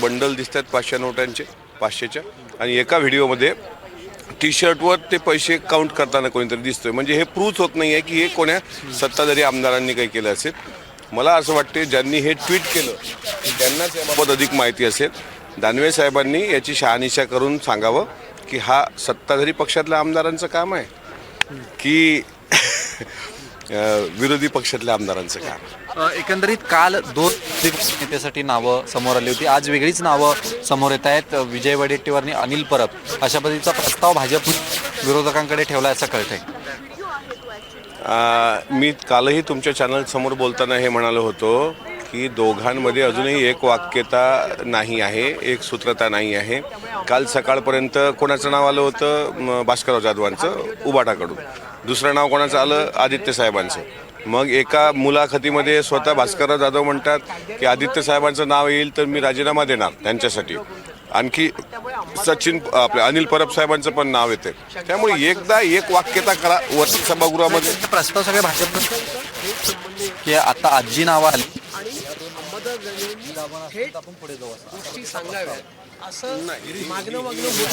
Bundle दिसतात 500 नोटांचे 500च्या आणि एका व्हिडिओमध्ये टी शर्टवर ते पैसे काउंट करताना कोणीतरी दिसतोय. म्हणजे हे प्रूव्ह होत नाही आहे की हे कोण्या सत्ताधारी आमदारांनी काही केलं असेल. मला असं वाटते ज्यांनी हे ट्विट केलं त्यांनाच याबाबत अधिक माहिती असेल. दानवे साहेबांनी याची शहानिशा करून सांगावं की हा सत्ताधारी पक्षातल्या आमदारांचं काम आहे की विरोधी पक्षातल्या आमदारांचं काम. एकंदरीत काल 2 नेत्यासाठी नावं समोर आली होती, आज वेगळीच नावं समोर येत आहेत. विजय वडेट्टीवार आणि अनिल परब अशा पद्धतीचा प्रस्ताव भाजप विरोधकांकडे ठेवला असं कळतंय. मी कालही तुमच्या चॅनलसमोर बोलताना हे म्हणालो होतो की दोघांमध्ये अजूनही एक वाक्यता नाही आहे, एक सूत्रता नाही आहे. काल सकाळपर्यंत कोणाचं नाव आलं होतं? भास्करराव जाधवांचं उबाटाकडून. दुसरं नाव कोणाचं आलं? आदित्य साहेबांचं. मग एका मुलाखतीमध्ये स्वतः भास्करराव जाधव म्हणतात की आदित्य साहेबांचं नाव येईल तर मी राजीनामा देणार त्यांच्यासाठी. आणखी सचिन आपल्या अनिल परब साहेबांचं पण नाव येते. त्यामुळे एकदा एक वाक्यता करा वरती सभागृहामध्ये. प्रस्ताव सगळे भाजप की आता आजी नावं आली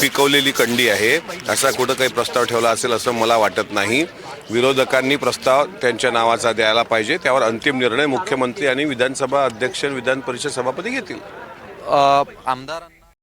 पिकवलेली कंडी आहे असा कुठं काही प्रस्ताव ठेवला असेल असं मला वाटत नाही. विरोधकांनी प्रस्ताव त्यांच्या नावाचा द्यायला पाहिजे. त्यावर अंतिम निर्णय मुख्यमंत्री आणि विधानसभा अध्यक्ष विधान परिषद सभापती घेतील. आमदार